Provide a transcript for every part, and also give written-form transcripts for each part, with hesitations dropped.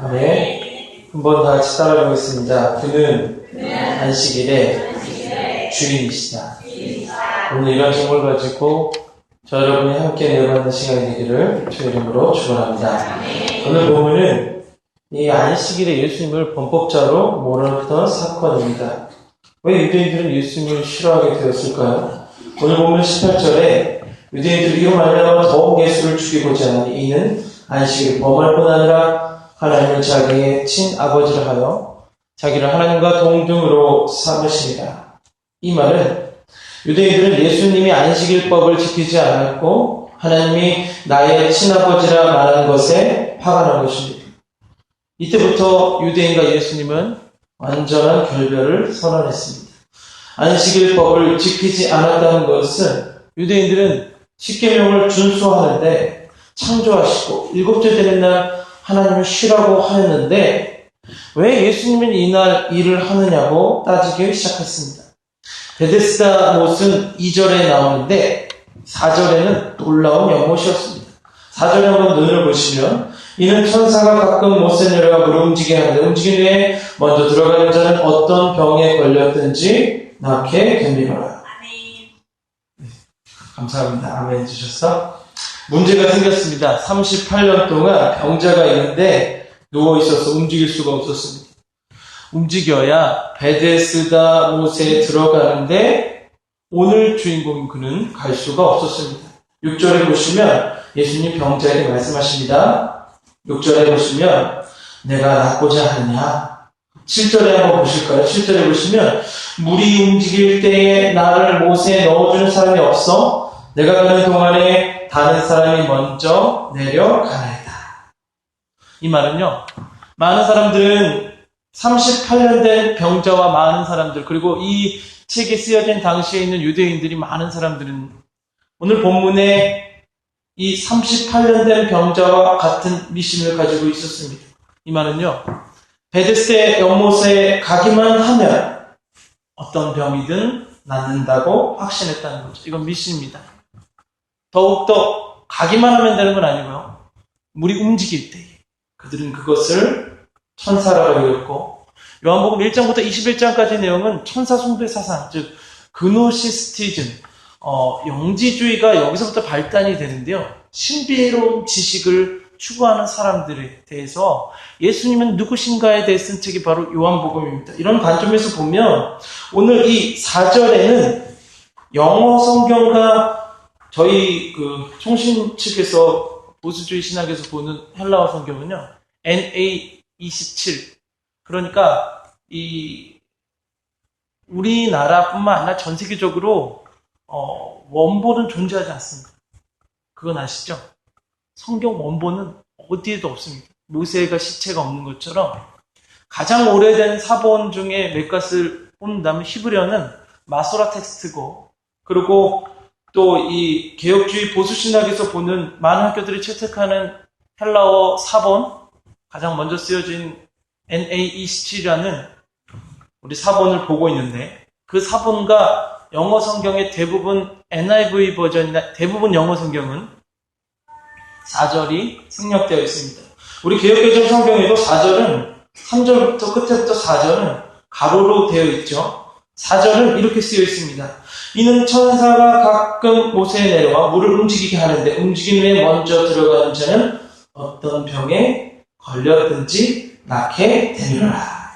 네. 한번 다 같이 따라해 보겠습니다. 그는 안식일의 주인이시다. 오늘 이런 제목을 가지고 저 여러분이 함께 내어받는 시간이 되기를 주의 이름으로 축원합니다. 오늘 본문은 이 안식일에 예수님을 범법자로 몰아넣던 사건입니다. 왜 유대인들은 예수님을 싫어하게 되었을까요? 오늘 보면 18절에 유대인들이 이로 말미암아 더욱 예수를 죽이고자 하니 이는 안식일을 범할 뿐 아니라 하나님을 자기의 친아버지를 하여 자기를 하나님과 동등으로 삼으십니다. 이 말은 유대인들은 예수님이 안식일법을 지키지 않았고 하나님이 나의 친아버지라 말하는 것에 화가 난 것입니다. 이때부터 유대인과 예수님은 완전한 결별을 선언했습니다. 안식일법을 지키지 않았다는 것은 유대인들은 십계명을 준수하는데 창조하시고 일곱째 되는 날 하나님을 쉬라고 하였는데 왜 예수님은 이날 일을 하느냐고 따지기 시작했습니다. 베데스다 못은 2절에 나오는데 4절에는 놀라운 연못이었습니다. 4절에 한번 눈을 보시면 이는 천사가 가끔 못에 내려가 물을 움직이게 하는데 움직인 후에 먼저 들어가는 자는 어떤 병에 걸렸든지 낫게 됩니다. 감사합니다. 아멘 해주셔서 문제가 생겼습니다. 38년 동안 병자가 있는데 누워있어서 움직일 수가 없었습니다. 움직여야 베데스다 못에 들어가는데 오늘 주인공인 그는 갈 수가 없었습니다. 6절에 보시면 예수님 병자에게 말씀하십니다. 6절에 보시면 내가 낫고자 하느냐. 7절에 한번 보실까요? 7절에 보시면 물이 움직일 때에 나를 못에 넣어주는 사람이 없어 내가 가는 동안에 다른 사람이 먼저 내려가나이다. 이 말은요, 많은 사람들은 38년 된 병자와 많은 사람들, 그리고 이 책이 쓰여진 당시에 있는 유대인들이 많은 사람들은 오늘 본문에 이 38년 된 병자와 같은 미신을 가지고 있었습니다. 이 말은요, 베데스다 연못에 가기만 하면 어떤 병이든 낫는다고 확신했다는 거죠. 이건 미신입니다. 더욱더 가기만 하면 되는 건 아니고요. 물이 움직일 때 그들은 그것을 천사라고 읽었고 요한복음 1장부터 21장까지 내용은 천사 숭배 사상, 즉 그노시스티즘, 영지주의가 여기서부터 발단이 되는데요. 신비로운 지식을 추구하는 사람들에 대해서 예수님은 누구신가에 대해 쓴 책이 바로 요한복음입니다. 이런 관점에서 보면 오늘 이 4절에는 영어 성경과 저희 총신 측에서 보수주의 신학에서 보는 헬라어 성경은요, NA27. 그러니까 우리나라뿐만 아니라 전 세계적으로 원본은 존재하지 않습니다. 그건 아시죠? 성경 원본은 어디에도 없습니다. 모세가 시체가 없는 것처럼 가장 오래된 사본 중에 몇 가지를 뽑는다면 히브리어는 마소라 텍스트고, 그리고 또 이 개혁주의 보수신학에서 보는 많은 학교들이 채택하는 헬라어 사본, 가장 먼저 쓰여진 NA27이라는 우리 사본을 보고 있는데 그 사본과 영어 성경의 대부분 NIV 버전이나 대부분 영어 성경은 4절이 생략되어 있습니다. 우리 개혁개정 성경에도 4절은 3절부터 끝에부터 4절은 가로로 되어 있죠. 4절은 이렇게 쓰여 있습니다. 이는 천사가 가끔 못에 내려와 물을 움직이게 하는데 움직인 후에 먼저 들어가는 자는 어떤 병에 걸렸든지 낫게 되리라.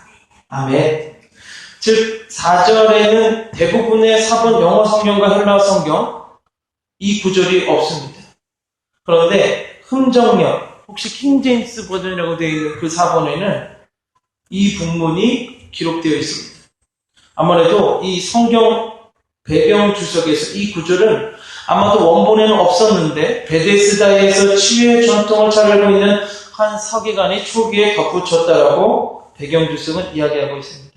아멘. 즉 4절에는 대부분의 사본 영어 성경과 헬라어 성경 이 구절이 없습니다. 그런데 흥정역, 혹시 킹제임스 버전이라고 되어 있는 그 사본에는 이 본문이 기록되어 있습니다. 아무래도 이 성경 배경 주석에서 이 구절은 아마도 원본에는 없었는데 베데스다에서 치유의 전통을 잘 알고 있는 한 서기관이 초기에 덧붙였다라고 배경 주석은 이야기하고 있습니다.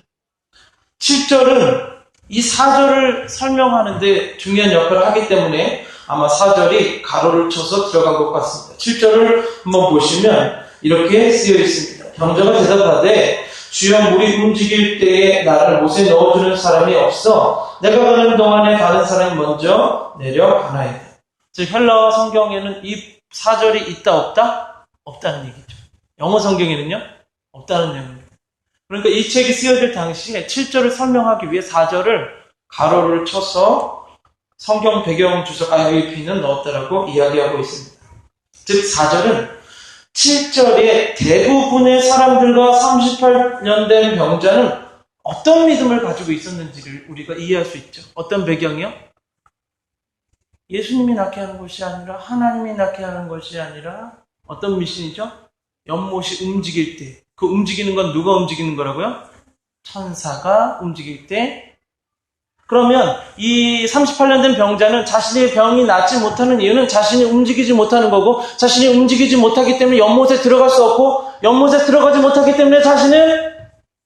7절은 이 4절을 설명하는데 중요한 역할을 하기 때문에 아마 4절이 가로를 쳐서 들어간 것 같습니다. 7절을 한번 보시면 이렇게 쓰여 있습니다. 병자가 대답하되 주여 물이 움직일 때에 나를 못에 넣어주는 사람이 없어 내가 가는 동안에 다른 사람이 먼저 내려가나이다. 즉 헬라어 성경에는 이 4절이 있다 없다? 없다는 얘기죠. 영어 성경에는요 없다는 내용입니다. 그러니까 이 책이 쓰여질 당시에 7절을 설명하기 위해 4절을 가로를 쳐서 성경 배경 주석 IAP는 넣었다라고 이야기하고 있습니다. 즉 4절은 7절에 대부분의 사람들과 38년 된 병자는 어떤 믿음을 가지고 있었는지를 우리가 이해할 수 있죠. 어떤 배경이요? 예수님이 낳게 하는 것이 아니라 하나님이 낳게 하는 것이 아니라 어떤 미신이죠? 연못이 움직일 때, 그 움직이는 건 누가 움직이는 거라고요? 천사가 움직일 때. 그러면 이 38년 된 병자는 자신의 병이 낫지 못하는 이유는 자신이 움직이지 못하는 거고, 자신이 움직이지 못하기 때문에 연못에 들어갈 수 없고, 연못에 들어가지 못하기 때문에 자신은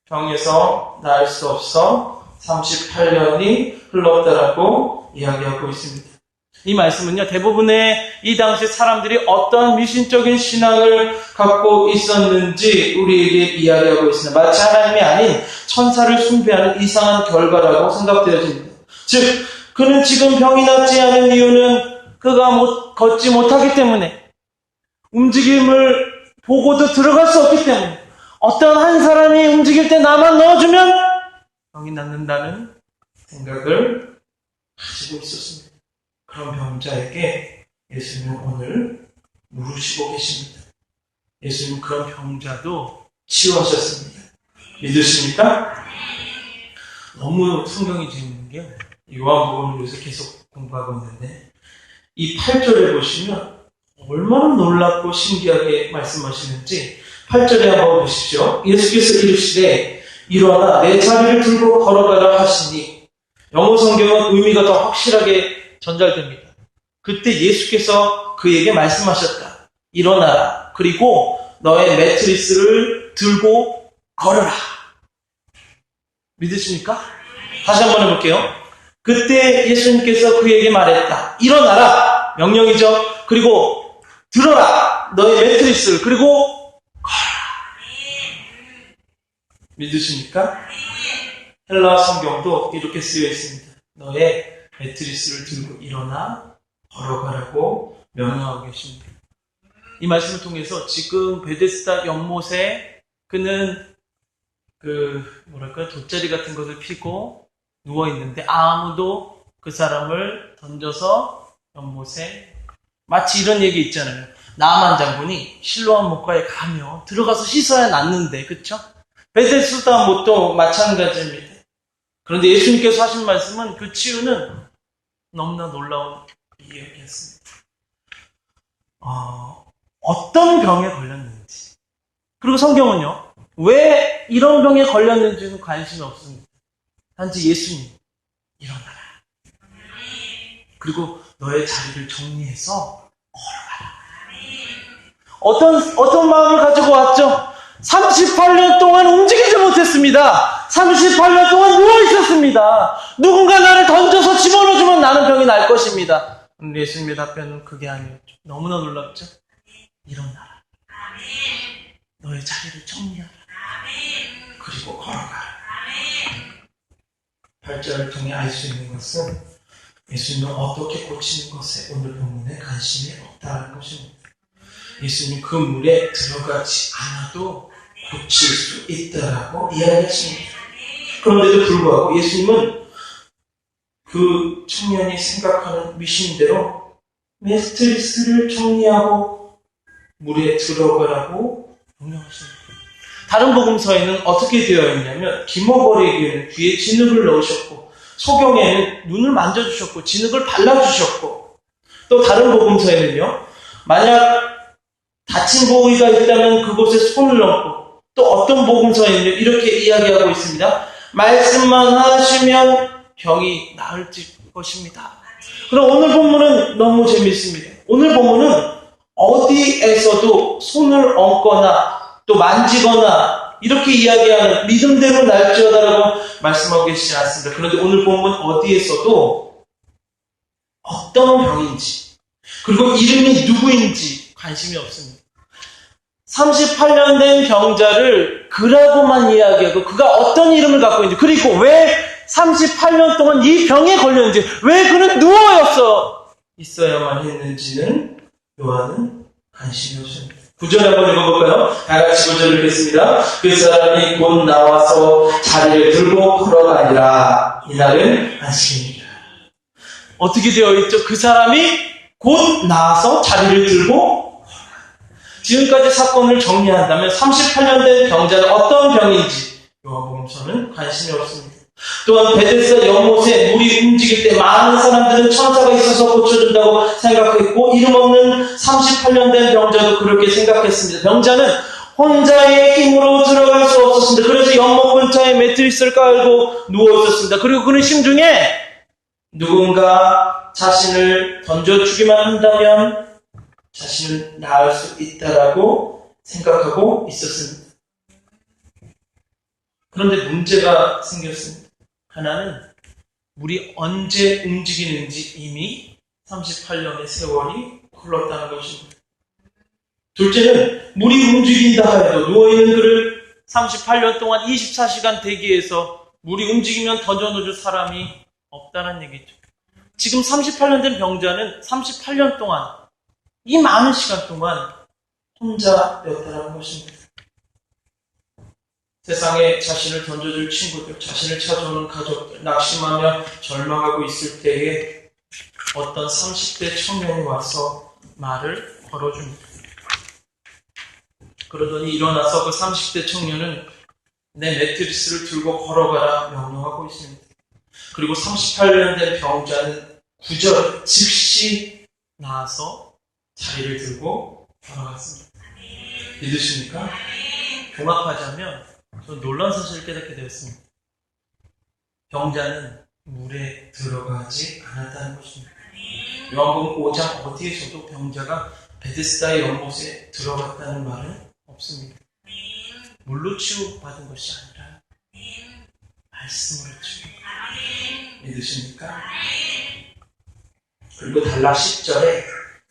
병에서 나을 수 없어 38년이 흘렀다라고 이야기하고 있습니다. 이 말씀은요, 대부분의 이 당시 사람들이 어떤 미신적인 신앙을 갖고 있었는지 우리에게 이야기하고 있습니다. 마치 하나님이 아닌 천사를 숭배하는 이상한 결과라고 생각되어집니다. 즉, 그는 지금 병이 낫지 않은 이유는 그가 걷지 못하기 때문에, 움직임을 보고도 들어갈 수 없기 때문에, 어떤 한 사람이 움직일 때 나만 넣어주면 병이 낫는다는 생각을 가지고 있었습니다. 그런 병자에게 예수님은 오늘 물으시고 계십니다. 예수님은 그런 병자도 치유하셨습니다. 믿으십니까? 너무 성경이 재밌는 게요. 요한복음을 요새 계속 공부하고 있는데 이 8절에 보시면 얼마나 놀랍고 신기하게 말씀하시는지 8절에 한번 보십시오. 예수께서 이르시되 일어나 내 자리를 들고 걸어가라 하시니, 영어 성경은 의미가 더 확실하게 전달됩니다. 그때 예수께서 그에게 말씀하셨다. 일어나라. 그리고 너의 매트리스를 들고 걸어라. 믿으십니까? 다시 한번 해볼게요. 그때 예수님께서 그에게 말했다. 일어나라. 명령이죠. 그리고 들어라. 너의 매트리스를. 그리고 걸어라. 믿으십니까? 헬라 성경도 이렇게 쓰여 있습니다. 너의 매트리스를 들고 일어나 걸어가라고 명령하고 계십니다. 이 말씀을 통해서 지금 베데스다 연못에 그는 돗자리 같은 것을 피고 누워 있는데 아무도 그 사람을 던져서 연못에, 마치 이런 얘기 있잖아요. 나만 장군이 실로암 목가에 가면 들어가서 씻어야 낫는데, 그쵸? 베데스다 못도 마찬가지입니다. 그런데 예수님께서 하신 말씀은 그 치유는 너무나 놀라운 이야기였습니다. 어떤 병에 걸렸는지, 그리고 성경은요, 왜 이런 병에 걸렸는지는 관심이 없습니다. 단지 예수님, 일어나라. 그리고 너의 자리를 정리해서 걸어가라. 어떤 마음을 가지고 왔죠? 38년 동안 움직이지 못했습니다. 38년 동안 누워 있었습니다. 누군가 나를 던져서 집어넣어주면 나는 병이 날 것입니다. 근데 예수님의 답변은 그게 아니었죠. 너무나 놀랍죠? 일어나라. 너의 자리를 정리하라. 그리고 걸어가라. 8절을 통해 알 수 있는 것은 예수님은 어떻게 고치는 것에 오늘 본문에 관심이 없다는 것입니다. 예수님 그 물에 들어가지 않아도 고칠 수 있다라고 이야기하십니다. 그런데도 불구하고 예수님은 그 청년이 생각하는 미신대로 매트리스를 정리하고 물에 들어가라고 명령하십니다. 다른 복음서에는 어떻게 되어 있냐면 기머거리에게는 귀에 진흙을 넣으셨고 소경에는 눈을 만져주셨고 진흙을 발라주셨고, 또 다른 복음서에는요, 만약 다친 부위가 있다면 그곳에 손을 넣고, 또 어떤 복음서에는요 이렇게 이야기하고 있습니다. 말씀만 하시면 병이 나을 것입니다. 그럼 오늘 본문은 너무 재밌습니다. 오늘 본문은 어디에서도 손을 얹거나 또 만지거나 이렇게 이야기하는 믿음대로 날지어다라고 말씀하고 계시지 않습니다. 그런데 오늘 본문 어디에서도 어떤 병인지 그리고 이름이 누구인지 관심이 없습니다. 38년 된 병자를 그라고만 이야기하고 그가 어떤 이름을 갖고 있는지, 그리고 왜 38년 동안 이 병에 걸렸는지, 왜 그는 누워 있어야만 했는지는 요한은 관심이 없습니다. 9절 한번 읽어볼까요? 다 같이 9절 읽겠습니다. 그 사람이 곧 나와서 자리를 들고 걸어가니라. 이날은 안식일이라. 어떻게 되어 있죠? 그 사람이 곧 나와서 자리를 들고 지금까지 사건을 정리한다면 38년 된 병자는 어떤 병인지 요한복음서는 관심이 없습니다. 또한 베데스다 연못에 물이 움직일 때 많은 사람들은 천사가 있어서 고쳐준다고 생각했고 이름 없는 38년 된 병자도 그렇게 생각했습니다. 병자는 혼자의 힘으로 들어갈 수 없었습니다. 그래서 연못 근처에 매트리스를 깔고 누워 있었습니다. 그리고 그는 심중에 누군가 자신을 던져주기만 한다면 자신은 나을 수 있다라고 생각하고 있었습니다. 그런데 문제가 생겼습니다. 하나는 물이 언제 움직이는지 이미 38년의 세월이 흘렀다는 것입니다. 둘째는 물이 움직인다 해도 누워있는 그를 38년 동안 24시간 대기해서 물이 움직이면 던져놓을 사람이 없다는 얘기죠. 지금 38년 된 병자는 38년 동안 이 많은 시간 동안 혼자였다는 것입니다. 세상에 자신을 던져줄 친구들, 자신을 찾아오는 가족들, 낙심하며 절망하고 있을 때에 어떤 30대 청년이 와서 말을 걸어줍니다. 그러더니 일어나서 그 30대 청년은 내 매트리스를 들고 걸어가라 명령하고 있습니다. 그리고 38년 된 병자는 9절 즉시 나와서 자리를 들고 걸어갔습니다. 믿으십니까? 종합하자면 저는 놀라운 사실을 깨닫게 되었습니다. 병자는 물에 들어가지 않았다는 것입니다. 요한복음 5장 어디에서도 병자가 베데스다의 연못에 들어갔다는 말은 없습니다. 물로 치유받은 것이 아니라 말씀으로 치유. 믿으십니까? 그리고 달락 10절에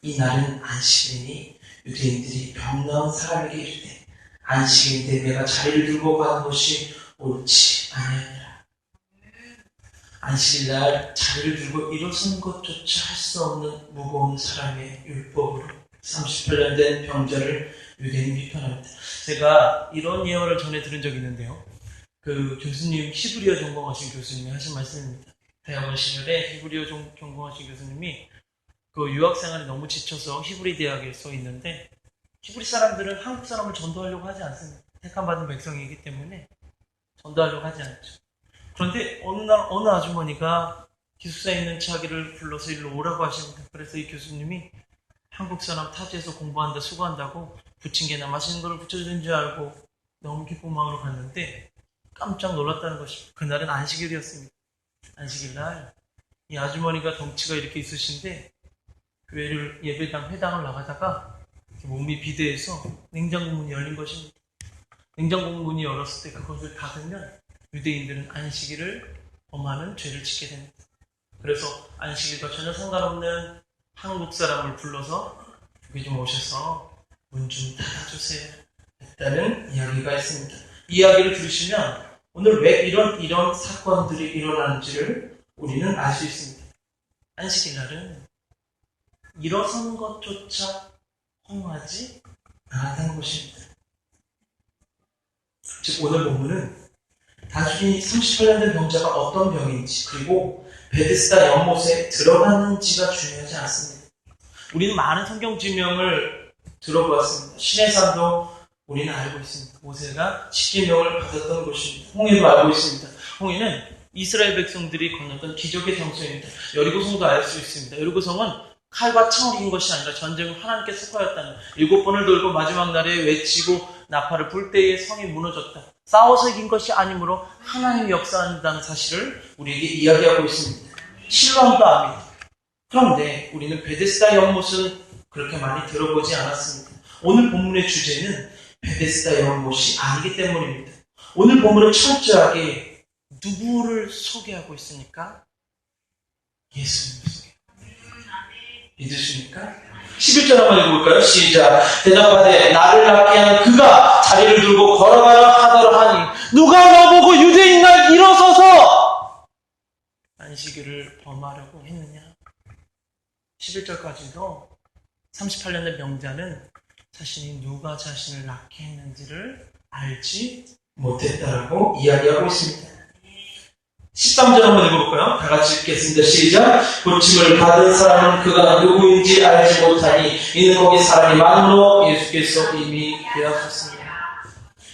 이 날은 안식일이니 유대인들이 병 나은 사람에게 이르되 안식일인데 내가 자리를 들고 가는 것이 옳지 아니하니라. 안식일날 자리를 들고 일어서는 것조차 할 수 없는 무거운 사람의 율법으로 38년 된 병자를 유대인이 비판합니다. 제가 이런 예언을 전해 들은 적이 있는데요. 그 교수님, 히브리어 전공하신 교수님이 하신 말씀입니다. 대학원 시절에 히브리어 전공하신 교수님이 그 유학생활에 너무 지쳐서 히브리 대학에 서 있는데 히브리 사람들은 한국 사람을 전도하려고 하지 않습니다. 택함받은 백성이기 때문에 전도하려고 하지 않죠. 그런데 어느 날 어느 아주머니가 기숙사에 있는 자기를 불러서 일로 오라고 하십니다. 그래서 이 교수님이 한국 사람 타지에서 공부한다 수고한다고 부침개나 맛있는 걸 붙여주는 줄 알고 너무 기쁜 마음으로 갔는데 깜짝 놀랐다는 것입니다. 그날은 안식일이었습니다. 안식일날 이 아주머니가 덩치가 이렇게 있으신데 교회를 예배당 회당을 나가다가 몸이 비대해서 냉장고 문이 열린 것입니다. 냉장고 문이 열었을 때 그것을 닫으면 유대인들은 안식일을 범하는 죄를 짓게 됩니다. 그래서 안식일과 전혀 상관없는 한국 사람을 불러서 여기 좀 오셔서 문 좀 닫아주세요 했다는 이야기가 있습니다. 이 이야기를 들으시면 오늘 왜 이런 사건들이 일어나는지를 우리는 알 수 있습니다. 안식일날은 일어서는 것조차 허용하지 않았다는 것입니다. 즉 오늘 본문은 단순히 38년 된 병자가 어떤 병인지 그리고 베데스다 연못에 들어갔는지가 중요하지 않습니다. 우리는 많은 성경 지명을 들어보았습니다. 시내산도 우리는 알고 있습니다. 모세가 십계명을 받았던 곳입니다. 홍해도 알고 있습니다. 홍해는 이스라엘 백성들이 건넜던 기적의 장소입니다. 여리고성도 알 수 있습니다. 여리고성은 칼과 창을 이긴 것이 아니라 전쟁을 하나님께 속하였다는 7번을 돌고 마지막 날에 외치고 나팔을 불 때에 성이 무너졌다. 싸워서 이긴 것이 아니므로 하나님이 역사한다는 사실을 우리에게 이야기하고 있습니다. 신뢰함도 압니다. 그런데 우리는 베데스다 연못은 그렇게 많이 들어보지 않았습니다. 오늘 본문의 주제는 베데스다 연못이 아니기 때문입니다. 오늘 본문은 철저하게 누구를 소개하고 있습니까? 예수님을 소개합니다. 믿으십니까? 11절 한번 읽어볼까요? 시작. 대답하되 나를 낫게 하는 그가 자리를 들고 걸어가라 하더라 하니 누가 너보고 유대인 날 일어서서 안식일을 범하려고 했느냐? 11절까지도 38년 된 병자는 자신이 누가 자신을 낳게 했는지를 알지 못했다라고 이야기하고 있습니다. 13절 한번 읽어볼까요? 다 같이 읽겠습니다. 시작. 고침을 받은 사람은 그가 누구인지 알지 못하니 이는 거기 사람이 많으므로 예수께서 이미 대하셨습니다.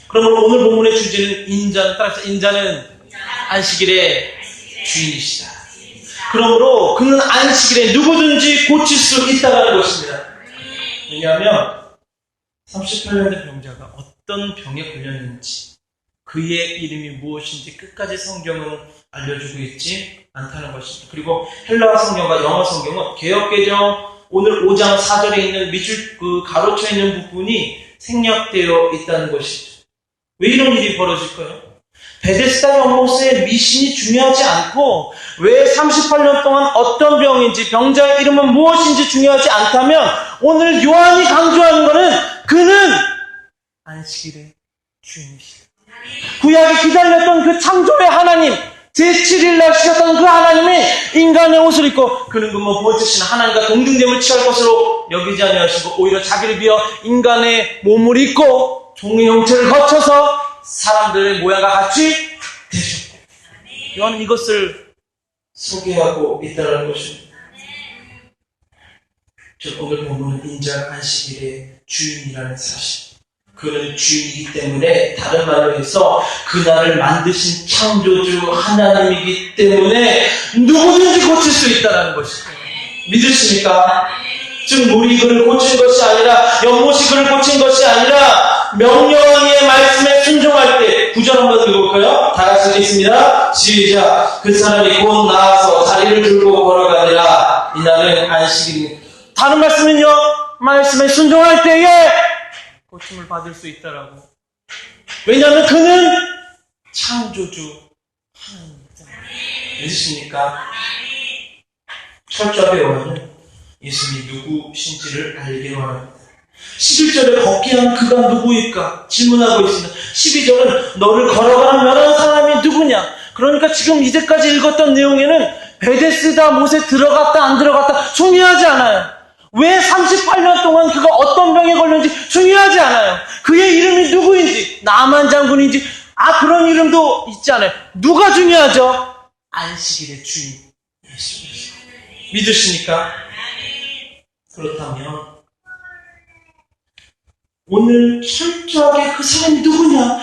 그러면 오늘 본문의 주제는 인자는 안식일의 주인이시다. 그러므로 그는 안식일에 누구든지 고칠 수 있다는 것입니다. 왜냐하면 38년 된 병자가 어떤 병에 걸렸는지 그의 이름이 무엇인지 끝까지 성경은 알려주고 있지 않다는 것입니다. 그리고 헬라어 성경과 영어 성경은 개역개정 오늘 5장 4절에 있는 밑줄 가로쳐 있는 부분이 생략되어 있다는 것이죠. 왜 이런 일이 벌어질까요? 베데스다 연못의 미신이 중요하지 않고 왜 38년 동안 어떤 병인지 병자의 이름은 무엇인지 중요하지 않다면 오늘 요한이 강조하는 것은 그는 안식일의 주인이시다. 구약에 기다렸던 그 창조의 하나님, 제7일 날 쉬셨던 그 하나님이 인간의 옷을 입고 그는 그 보여주시는 하나님과 동등됨을 취할 것으로 여기지 아니하시고 오히려 자기를 비어 인간의 몸을 입고 종의 형체를 거쳐서 사람들의 모양과 같이 되셨고 요한은 이것을 소개하고 있다는 것입니다. 오늘 본문은 인자 안식일의 주인이라는 사실. 그는 주인이기 때문에 다른 말로 해서 그날을 만드신 창조주 하나님이기 때문에 누구든지 고칠 수 있다는 것입니다. 믿으십니까? 즉 물이 그를 고친 것이 아니라 연못이 그를 고친 것이 아니라 명령의 말씀에 순종할 때 9절 한번 읽어볼까요? 다 같이 읽겠습니다. 시작. 그 사람이 곧 나와서 자리를 들고 걸어가니라. 이날은 안식일입니다. 다른 말씀은요. 말씀에 순종할 때에 고침을 받을 수 있다라고. 왜냐하면 그는 창조주 하나님입니다. 믿으십니까? 철저하게 요한은 예수님이 누구신지를 알기로 합니다. 11절에 걷게 한 그가 누구일까? 질문하고 있습니다. 12절은 너를 걸어가는 면한 사람이 누구냐? 그러니까 지금 이제까지 읽었던 내용에는 베데스다 못에 들어갔다 안 들어갔다 중요하지 않아요. 왜 38년 동안 그가 어떤 병에 걸렸는지 중요하지 않아요. 그의 이름이 누구인지, 나만 장군인지, 그런 이름도 있지 않아요. 누가 중요하죠? 안식일의 주인, 예수 그리스도. 믿으십니까? 그렇다면 오늘 철저하게 그 사람이 누구냐?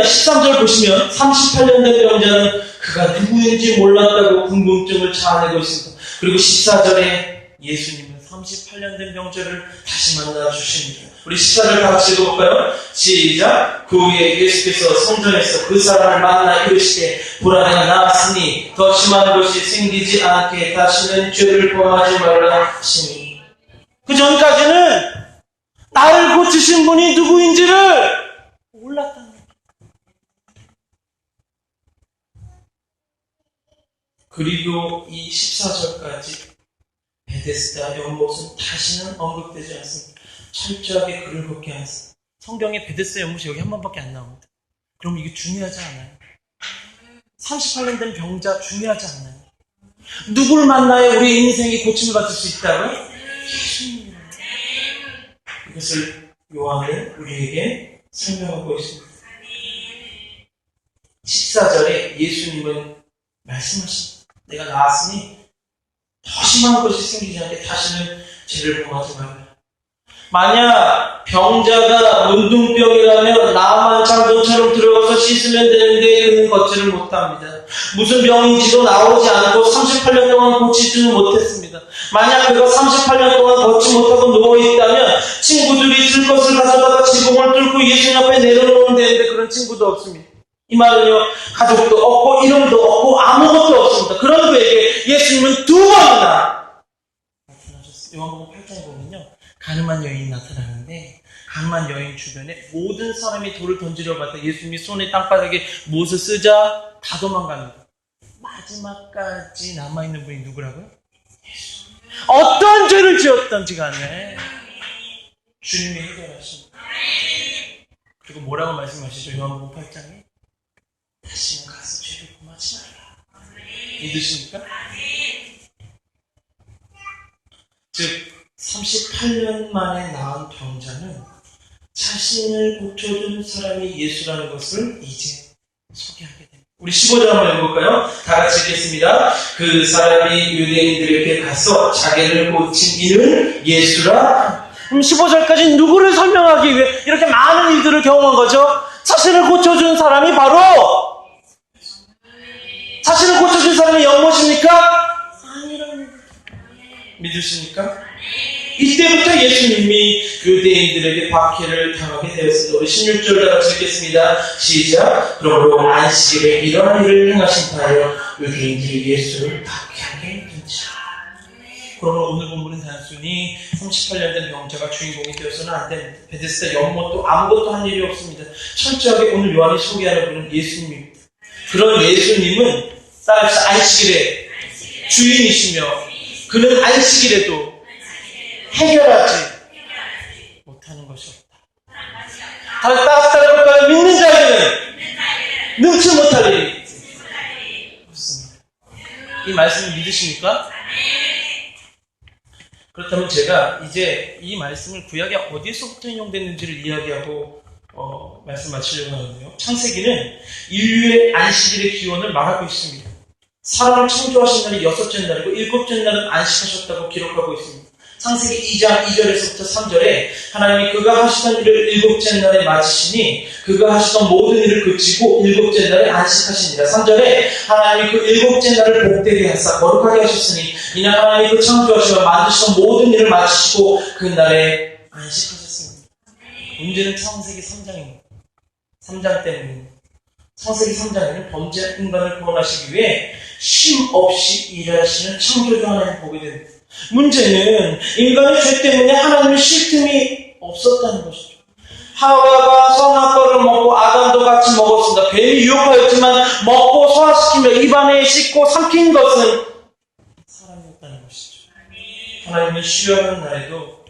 13절 보시면 38년 된 병자는 그가 누구인지 몰랐다고 궁금증을 자아내고 있습니다. 그리고 14절에 예수님은 38년 된 병자를 다시 만나 주십니다. 우리 14절 같이 읽어볼까요? 시작. 그 후에 예수께서 성전에서 그 사람을 만나 이르시되 불안해가 나았으니 더 심한 것이 생기지 않게 다시는 죄를 범하지 말라 하시니. 그 전까지는 나를 고치신 분이 누구인지를 몰랐다는 거예요. 그리고 이 14절까지 베데스다 연못은 다시는 언급되지 않습니다. 철저하게 그를 걷게 하였습니다. 성경에 베데스다 연못이 여기 한 번밖에 안 나옵니다. 그럼 이게 중요하지 않아요? 38년 된 병자 중요하지 않나요? 누구를 만나야 우리 인생이 고침을 받을 수 있다고요? 예수님입니다. 이것을 요한은 우리에게 설명하고 있습니다. 14절에 예수님은 말씀하십니다. 내가 나았으니 더 심한 것이 생기지 않게 다시는 죄를 범하지 말라. 만약 병자가 문둥병이라면 나만 장군처럼 들어가서 씻으면 되는데 그는 걷지를 못합니다. 무슨 병인지도 나오지 않고 38년 동안 고치지는 못했습니다. 만약 그가 38년 동안 걷지 못하고 누워있다면 친구들이 쓸 것을 가져다가 지붕을 뚫고 예수님 앞에 내려놓으면 되는데 그런 친구도 없습니다. 이 말은요, 가족도 없고 이름도 없고 아무것도 없습니다. 그런 그에게 예수님은 2번이나 나타나셨어요. 요한복음 8장에 보면요, 가늠한 여인이 나타나는데 가늠한 여인 주변에 모든 사람이 돌을 던지려고 할 때 예수님이 손에 땅바닥에 못을 쓰자 다 도망갑니다. 마지막까지 남아있는 분이 누구라고요? 예수. 어떤 죄를 지었던지 간에 주님이 해결하십니다. 그리고 뭐라고 말씀하시죠? 요한복음 8장에 다시는 가서 죄를 범하지 말라. 믿으십니까? 즉 38년 만에 낳은 병자는 자신을 고쳐준 사람이 예수라는 것을 이제 소개하게 됩니다. 우리 15절 한번 읽어볼까요? 다 같이 읽겠습니다. 그 사람이 유대인들에게 가서 자기를 고친 이는 예수라. 그럼 15절까지 누구를 설명하기 위해 이렇게 많은 일들을 경험한 거죠? 자신을 고쳐준 사람이 바로 자신을 고쳐준 사람이 무엇입니까? 아니라는 믿으십니까? 이때부터 예수님이 유대인들에게 박해를 당하게 되었습니다. 우리 16절 다 같이 읽겠습니다. 시작. 그러므로 안식일에 이러한 일을 행하신 바여 유대인들이 예수를 박해하게 된지라. 그러므로 오늘 본문은 단순히 38년 된 병자가 주인공이 되어서는 안 됩니다. 베데스다 연못도 아무것도 한 일이 없습니다. 철저하게 오늘 요한이 소개하는 분은 예수님입니다. 그런 예수님은 따라서 안식일의 주인이시며 그는 안식일에도 해결하지 못하는 것이 없다. 따라볼까요? 믿는 자에게는 능치 못할 일이 없습니다. 이 말씀을 믿으십니까? 그렇다면 제가 이제 이 말씀을 구약에 어디서부터 인용됐는지를 이야기하고 말씀 마치려고 하는데요. 창세기는 인류의 안식일의 기원을 말하고 있습니다. 사람을 창조하신 날이 6째 날이고 7째 날은 안식하셨다고 기록하고 있습니다. 창세기 2장 2절에서부터 3절에 하나님이 그가 하시던 일을 7째 날에 마치시니 그가 하시던 모든 일을 그치고 7째 날에 안식하시니라. 3절에 하나님이 그 7째 날을 복되게 하사 거룩하게 하셨으니 이는 하나님이 그 창조하시며 만드시던 모든 일을 마치시고 그 날에 안식하셨습니다. 문제는 창세기 3장입니다. 3장 때문입니다. 창세기 3장에는 범죄한 인간을 구원하시기 위해 쉼 없이 일하시는 창조주 하나님을 보게 됩니다. 문제는 인간의 죄 때문에 하나님의 쉴 틈이 없었다는 것이죠. 하와가 선악과를 먹고 아담도 같이 먹었습니다. 뱀이 유혹하였지만 먹고 소화시키며 입안에 씻고 삼킨 것은 사람이었다는 것이죠. 하나님은 쉬어하는 날에도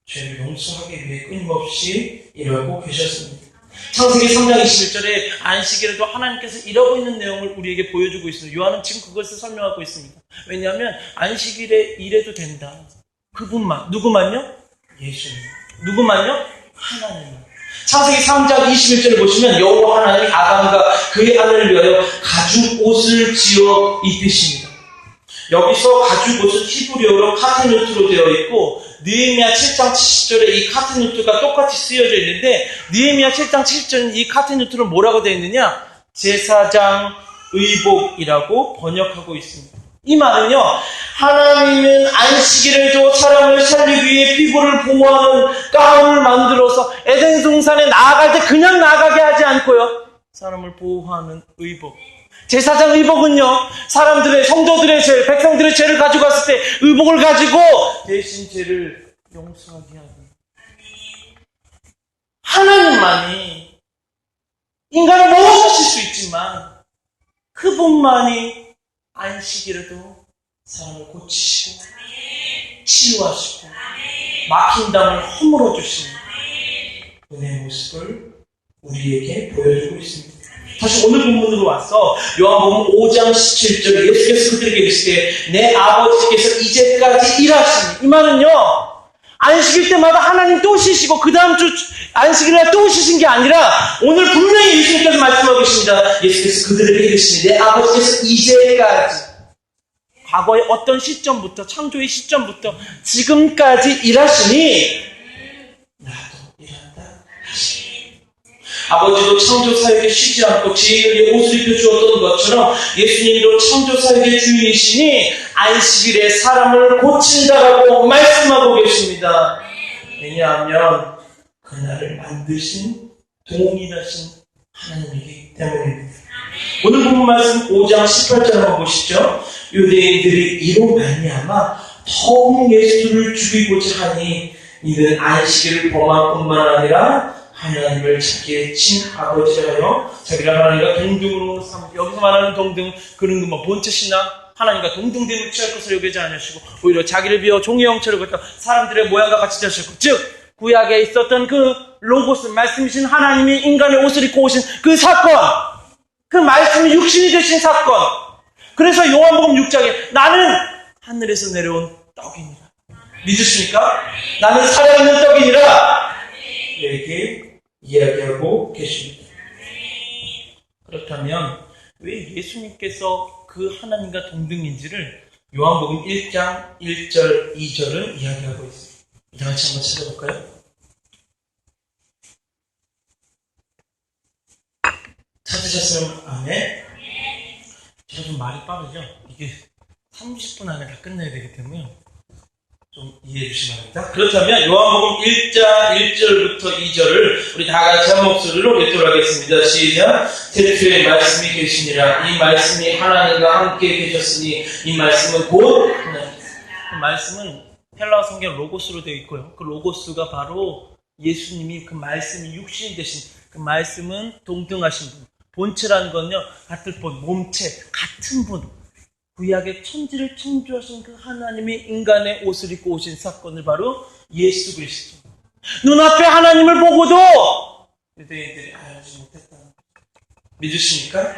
죄를 용서하기 위해 끊임없이 일하고 계셨습니다. 창세기 3장 21절에 안식일에도 하나님께서 일하고 있는 내용을 우리에게 보여주고 있습니다. 요한은 지금 그것을 설명하고 있습니다. 왜냐하면 안식일에 일해도 된다. 그분만. 누구만요? 예수님. 누구만요? 하나님만. 창세기 3장 21절을 보시면 여호와 하나님이 아담과 그의 아내를 위하여 가죽 옷을 지어 입히십니다. 여기서 가죽 옷은 히브리어로 카테누트로 되어 있고 느헤미야 7장 70절에 이 카테누트가 똑같이 쓰여져 있는데 느헤미야 7장 70절은 이 카테누트를 뭐라고 되어 있느냐? 제사장 의복이라고 번역하고 있습니다. 이 말은요, 하나님은 안식일에도 사람을 살리기 위해 피부를 보호하는 가운을 만들어서 에덴 동산에 나아갈 때 그냥 나가게 하지 않고요, 사람을 보호하는 의복. 제사장 의복은요, 사람들의, 성도들의 죄, 백성들의 죄를 가져갔을 때 의복을 가지고 대신 죄를 용서하게 하는. 하나님만이 인간을 모으실 수 있지만 그분만이 안식일에도 사람을 고치시고 치유하시고 막힌 담을 허물어 주시는 은혜의 모습을 우리에게 보여주고 있습니다. 다시 오늘 본문으로 와서 요한복음 5장 17절 예수께서 그들에게 이르시되 내 아버지께서 이제까지 일하시니, 이 말은요 안식일 때마다 하나님 또 쉬시고 그 다음 주 안식일날 또 쉬신 게 아니라 오늘 분명히 예수님께서 말씀하고 계십니다. 예수께서 그들에게 이르시니 내 아버지께서 이제까지, 과거의 어떤 시점부터, 창조의 시점부터 지금까지 일하시니 나도 일한다. 아버지도 창조사에게 쉬지 않고 죄인에게 옷을 입혀주었던 것처럼 예수님도 창조사에게 주인이시니 안식일에 사람을 고친다라고 말씀하고 계십니다. 왜냐하면 그날을 만드신 동일하신 하나님이기 때문입니다. 오늘 본문 말씀 5장 18절 한번 보시죠. 유대인들이 이로 말미암아 더욱 예수를 죽이고자 하니 이는 안식일을 범할 뿐만 아니라 하나님을 자기의 친아버지라 하여 자기를 하나님과 동등으로 삼고, 여기서 말하는 동등, 그는 뭐 본체 신앙, 하나님과 동등됨을 취할 것을 여기지 않으시고 오히려 자기를 비워 종의 형체를 갖다 사람들의 모양과 같이 자셨고, 즉 구약에 있었던 그 로고스, 말씀이신 하나님이 인간의 옷을 입고 오신 그 사건, 그 말씀이 육신이 되신 사건. 그래서 요한복음 6장에 나는 하늘에서 내려온 떡이니라. 믿으십니까? 나는 살아있는 떡이니라. 우리에게 이야기하고 계십니다. 그렇다면 왜 예수님께서 그 하나님과 동등인지를 요한복음 1장 1절 2절은 이야기하고 있습니다. 다 같이 한번 찾아볼까요? 찾으셨으면 아멘. 제가 좀 말이 빠르죠? 이게 30분 안에 다 끝내야 되기 때문에 좀 이해해 주시기 바랍니다. 그렇다면 요한복음 1장 1절부터 2절을 우리 다 같이 한 목소리로 읽도록 하겠습니다. 시작. 태초에 말씀이 계시니라. 이 말씀이 하나님과 함께 계셨으니 이 말씀은 곧 하나님. 그 말씀은 헬라어 성경 로고스로 되어 있고요. 그 로고스가 바로 예수님이 그 말씀이 육신이 되신 그 말씀은 동등하신 분. 본체라는 건요, 같을 본, 몸체, 같은 분. 구약의 천지를 창조하신 그 하나님이 인간의 옷을 입고 오신 사건을 바로 예수 그리스도. 눈앞에 하나님을 보고도 유대인들이 알지 못했다. 믿으십니까?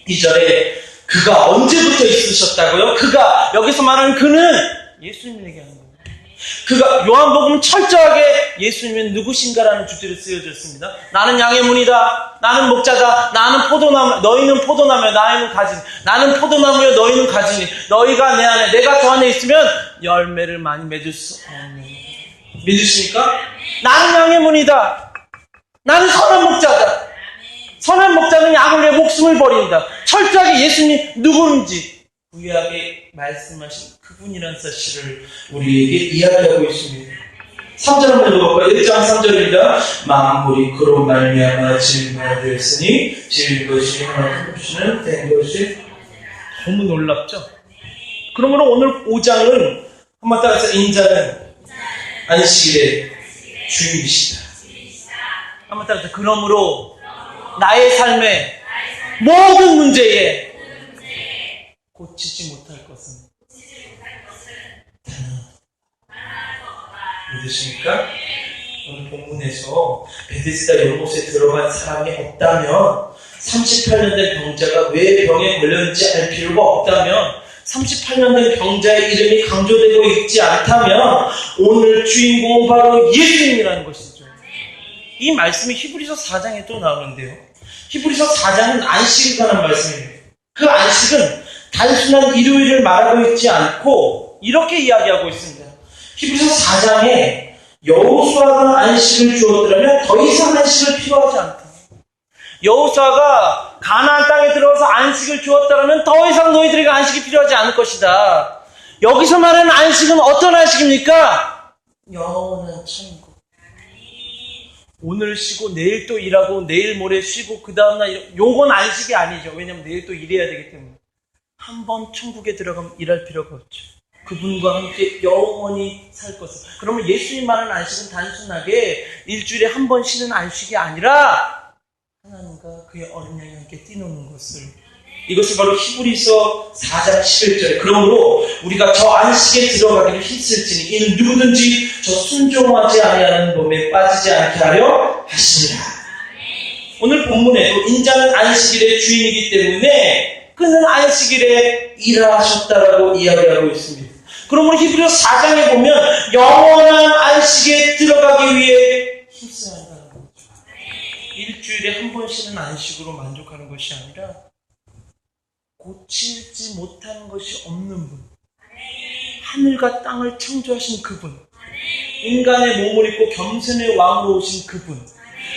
2절에 그가 언제부터 있으셨다고요? 그가, 여기서 말하는 그는 예수님을 얘기하는 거예요. 그가, 요한복음은 철저하게 예수님은 누구신가라는 주제로 쓰여졌습니다. 나는 양의 문이다. 나는 목자다. 나는 포도나무, 너희는 포도나무야. 나는 가진. 나는 포도나무야. 너희는 가지니. 너희가 내 안에, 내가 저 안에 있으면 열매를 많이 맺을 수 없는. 믿으십니까? 나는 양의 문이다. 나는 선한 목자다. 선한 목자는 양을 위해 목숨을 버린다. 철저하게 예수님 누구인지 구약에 말씀하신 그분이라는 사실을 우리에게 이야기하고 있습니다. 3절 한번 읽어볼까요? 1장 3절입니다. 만물이 그로 말미암아 지음이 되었으니 지은 것이 하나님 없이는 된 것이 너무 놀랍죠? 그러므로 오늘 5장은 한번 따라서 인자는 안식일의 주인이시다. 한번 따라서 그러므로 나의 삶의 모든 문제에 고치지 못할 것은 믿으십니까? 오늘 본문에서 베데스다 연못에 들어간 사람이 없다면 38년 된 병자가 왜 병에 걸렸는지 알 필요가 없다면 38년 된 병자의 이름이 강조되고 있지 않다면 오늘 주인공은 바로 예수님이라는 것이죠. 이 말씀이 히브리서 4장에 또 나오는데요. 히브리서 4장은 안식에 관한 말씀입니다. 그 안식은 단순한 일요일을 말하고 있지 않고 이렇게 이야기하고 있습니다. 히브리서 4장에 여호수아가 안식을 주었더라면 더 이상 안식을 필요하지 않다. 여호수아가 가나안 땅에 들어와서 안식을 주었더라면 더 이상 너희들에게 안식이 필요하지 않을 것이다. 여기서 말하는 안식은 어떤 안식입니까? 영원한 천국. 오늘 쉬고 내일 또 일하고 내일 모레 쉬고 그 다음날 요건 안식이 아니죠. 왜냐하면 내일 또 일해야 되기 때문에. 한 번 천국에 들어가면 일할 필요가 없죠. 그분과 함께 영원히 살 것을. 그러면 예수님 말하는 안식은 단순하게 일주일에 한 번 쉬는 안식이 아니라 하나님과 그의 어린 양이 함께 뛰노는 것을. 이것이 바로 히브리서 4장 11절에 그러므로 우리가 저 안식에 들어가기를 힘쓸지니 이는 누구든지 저 순종하지 아니하는 놈에 빠지지 않게 하려 하시니라. 오늘 본문에도 인자는 안식일의 주인이기 때문에 그는 안식일에 일하셨다라고 이야기하고 있습니다. 그러므로 히브리서 4장에 보면 영원한 안식에 들어가기 위해 힘써야 한다는 거죠. 일주일에 한 번 쉬는 안식으로 만족하는 것이 아니라 고치지 못하는 것이 없는 분, 하늘과 땅을 창조하신 그분, 인간의 몸을 입고 겸손의 왕으로 오신 그분,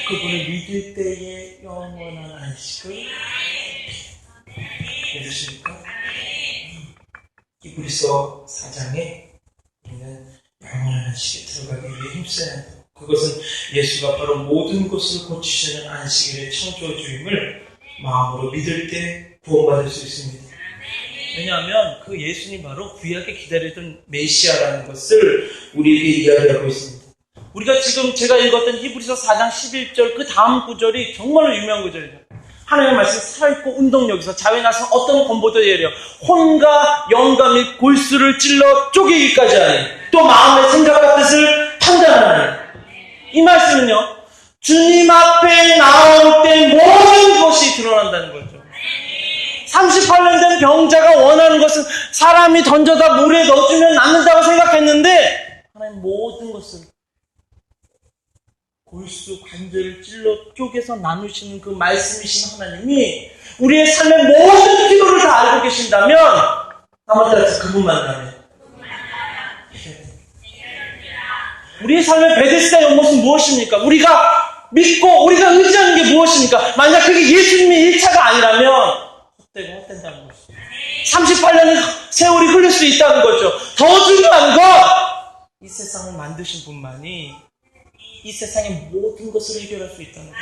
그분을 믿을 때에 영원한 안식을 믿으십니까? 히브리서 4장에 우리는 영원한 안식에 들어가기 위해 힘써야 한다. 그것은 예수가 바로 모든 것을 고치시는 안식일의 창조주임을 마음으로 믿을 때 구원받을 수 있습니다. 왜냐하면 그 예수님 바로 구약에 기다리던 메시아라는 것을 우리에게 이야기하고 있습니다. 우리가 지금 제가 읽었던 히브리서 4장 11절 그 다음 구절이 정말로 유명한 구절이죠. 하나님의 말씀이 살아있고 운동력에서 자유에 나서 어떤 권보도 예려 혼과 영과 및 골수를 찔러 쪼개기까지 하니 또 마음의 생각과 뜻을 판단하니. 이 말씀은요, 주님 앞에 나올 때 모든 것이 드러난다는 거죠. 38년 된 병자가 원하는 것은 사람이 던져다 물에 넣어주면 낫는다고 생각했는데 하나님 모든 것을 골수 관절을 찔러 쪼개서 나누시는 그 말씀이신 하나님이 우리의 삶의 모든 필요를 다 알고 계신다면 나만 따라서 그분 만나면 우리의 삶의 베데스다 연못은 무엇입니까? 우리가 믿고 우리가 의지하는 게 무엇입니까? 만약 그게 예수님의 1차가 아니라면 헛되고 헛된다는 거죠. 38년의 세월이 흘릴 수 있다는 거죠. 더 중요한 건 이 세상을 만드신 분만이 이 세상의 모든 것을 해결할 수 있다는 거죠.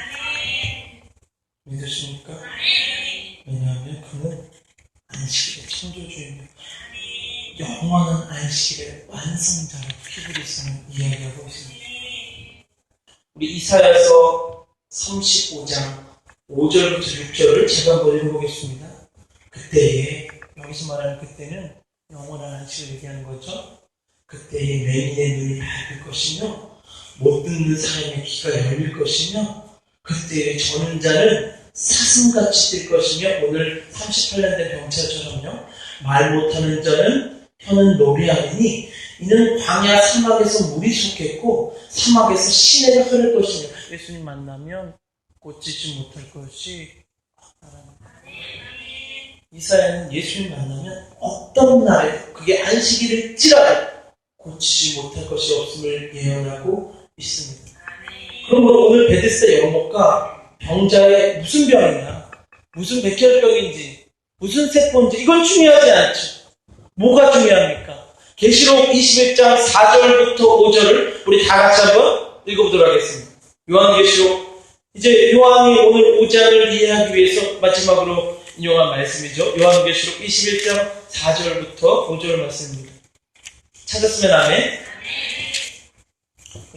믿으십니까? 왜냐하면 그는 안식일의 창조주입니다. 영원한 안식일의 완성자로 히브리서는 이야기하고 있습니다. 우리 이사야서 35장 5절부터 6절을 제가 한번 읽어보겠습니다. 그때에, 여기서 말하는 그때는 영원한 안식을 얘기하는 거죠. 그때에 맹인의 눈이 밝을 것이며 못 듣는 사람의 귀가 열릴 것이며 그때에 저는 자는 사슴같이 뛸 것이며 오늘 38년 된 병자처럼요. 말 못하는 자는 혀는 노래하리니 이는 광야 사막에서 물이 솟겠고 사막에서 시내가 흐를 것이며 예수님 만나면 고치지 못할 것이 없다라는 거예요. 이사야는 예수님 만나면 어떤 날에 그게 안식일일지라도 고치지 못할 것이 없음을 예언하고 있습니다. 그러면 오늘 베데스다 연못가 병자의 무슨 병이냐, 무슨 백혈병인지, 무슨 세포인지 이건 중요하지 않죠. 뭐가 중요합니까? 계시록 21장 4절부터 5절을 우리 다 같이 한번 읽어보도록 하겠습니다. 요한계시록, 이제 요한이 오늘 5장을 이해하기 위해서 마지막으로 인용한 말씀이죠. 요한계시록 21장 4절부터 5절 말씀입니다. 찾았으면 아멘.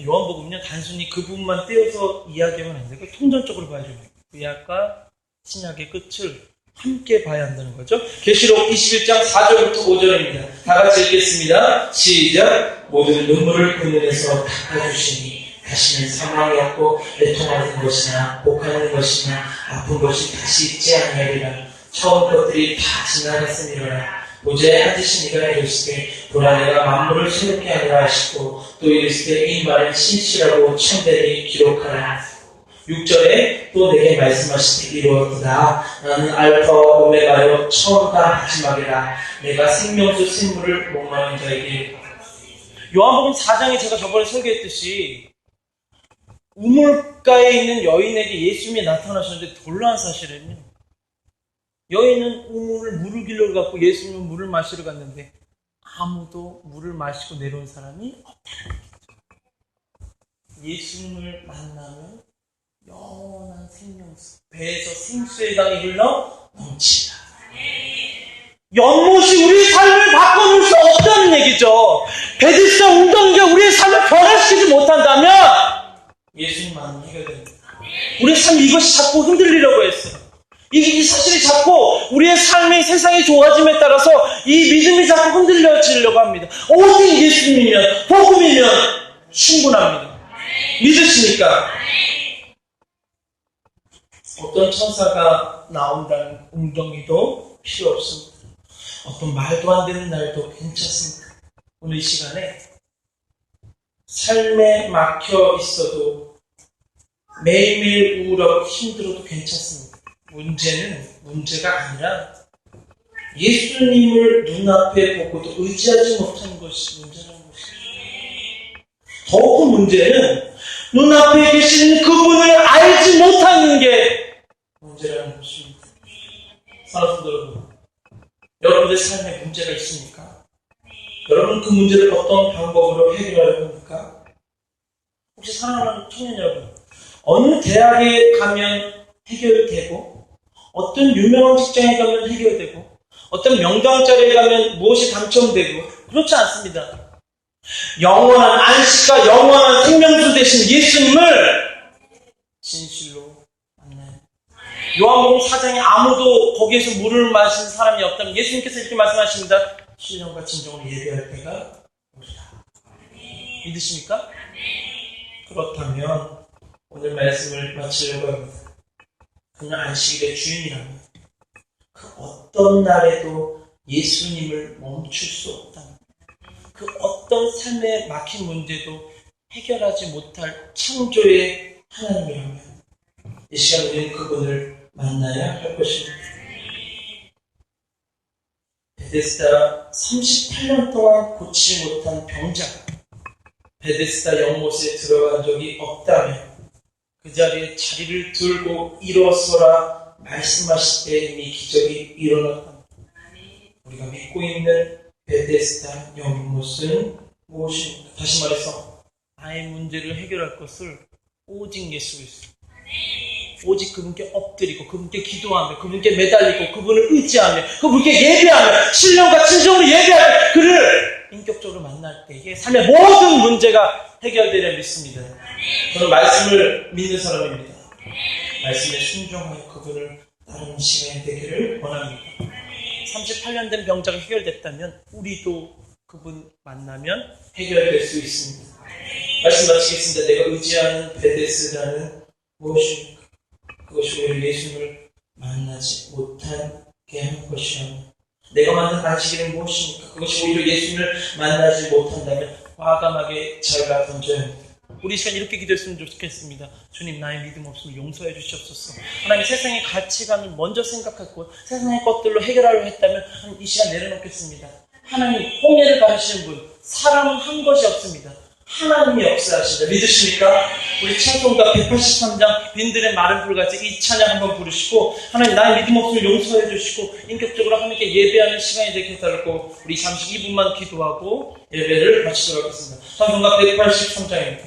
요한복음은요 단순히 그 부분만 떼어서 이야기하면 안 되고 통전적으로 봐야 됩니다. 구약과 신약의 끝을 함께 봐야 한다는 거죠. 계시록 21장 4절부터 5절입니다. 다 같이 읽겠습니다. 시작. 모든 눈물을 그 눈에서 닦아주시니 다시는 사망이 없고 애통하는 것이나 복하는 것이나 아픈 것이 다시 있지 아니하리라. 처음 것들이 다 지나갔으니라. 모자에 앉으신 이가 이르시되 보라 내가 만물을 새롭게 하리라 하시고 또 이르시되 이 말은 신실하고 참되니 기록하라. 6절에 또 내게 말씀하시되 이루었도다. 나는 알파와 오메가요 처음과 마지막이라. 내가 생명수 샘물을 목마른 자에게. 요한복음 4장에 제가 저번에 설교했듯이 우물가에 있는 여인에게 예수님이 나타나셨는데 놀라운 사실은요. 여인은 우물을 물을 길러 갖고 예수님은 물을 마시러 갔는데 아무도 물을 마시고 내려온 사람이 없다는 거죠. 예수님을 만나면 영원한 생명수, 배에서 생수의 강이 흘러 넘치다. 연못이 우리 삶을 바꿔놓을 수 없다는 얘기죠. 베데스다 웅덩이가 우리의 삶을 변화시키지 못한다면 예수님 만나면 해결됩니다. 우리의 삶이 이것이 자꾸 흔들리려고 했어요. 이 사실이 자꾸 우리의 삶이 세상이 좋아짐에 따라서 이 믿음이 자꾸 흔들려지려고 합니다. 오직 예수님이면, 복음이면 충분합니다. 믿으시니까. 어떤 천사가 나온다는 웅덩이도 필요 없습니다. 어떤 말도 안 되는 날도 괜찮습니다. 오늘 이 시간에 삶에 막혀 있어도 매일매일 우울하고 힘들어도 괜찮습니다. 문제가 아니라 예수님을 눈앞에 보고도 의지하지 못하는 것이 문제라는 것입니다. 더 큰 문제는 눈앞에 계시는 그분을 알지 못하는 게 문제라는 것입니다. 사랑하는 여러분, 여러분들 삶에 문제가 있습니까? 여러분 그 문제를 어떤 방법으로 해결하려고 합니까? 혹시 사랑하는 청년 여러분, 어느 대학에 가면 해결되고 어떤 유명한 직장에 가면 해결되고 어떤 명당 자리에 가면 무엇이 당첨되고 그렇지 않습니다. 영원한 안식과 영원한 생명수 되신 예수님을 진실로 만나요. 요한복음 4장에 아무도 거기에서 물을 마신 사람이 없다면 예수님께서 이렇게 말씀하십니다. 신령과 진정으로 예배할 때가 오리라. 믿으십니까? 그렇다면 오늘 말씀을 마치려고 합니다. 그는 안식일의 주인이라면 그 어떤 날에도 예수님을 멈출 수 없다는, 그 어떤 삶에 막힌 문제도 해결하지 못할 창조의 하나님이라면 이 시간 우리는 그분을 만나야 할 것입니다. 베데스다 38년 동안 고치지 못한 병자가 베데스다 연못에 들어간 적이 없다면 그 자리에 자리를 들고 일어서라 말씀하실 때 이미 기적이 일어났다. 우리가 믿고 있는 베데스다 연못은 무엇입니까? 다시 말해서 나의 문제를 해결할 것을 오직 예수 그리스도, 오직 그분께 엎드리고 그분께 기도하며 그분께 매달리고 그분을 의지하며 그분께 예배하며 신령과 진정으로 예배하며 그를 인격적으로 만날 때에 삶의 모든 문제가 해결되려 믿습니다. 저는 말씀을 믿는 사람입니다. 말씀에 순종하여 그분을 따르는 시간이 되기를 원합니다. 38년 된 병자가 해결됐다면 우리도 그분 만나면 해결될 수 있습니다. 말씀 마치겠습니다. 내가 의지하는 베데스다는 무엇입니까? 그것이 오히려 예수님을 만나지 못하게 하는 것이라면 내가 만든 안식일은 무엇입니까? 그것이 오히려 예수님을 만나지 못한다면 과감하게 자유가 던져야 합니다. 우리 시간 이렇게 기도했으면 좋겠습니다. 주님, 나의 믿음 없음을 용서해 주시옵소서. 하나님, 세상의 가치관을 먼저 생각하고 세상의 것들로 해결하려 했다면 이 시간 내려놓겠습니다. 하나님, 홍해를 가르치는 분, 사람은 한 것이 없습니다. 하나님이 역사하신다. 믿으십니까? 우리 찬송가 183장 빈들의 마른 불같이 이 찬양 한번 부르시고 하나님, 나의 믿음 없음을 용서해 주시고 인격적으로 하나님께 예배하는 시간이 되게 해달라고 우리 잠시 2분만 기도하고 예배를 마치도록 하겠습니다. 찬송가 183장입니다.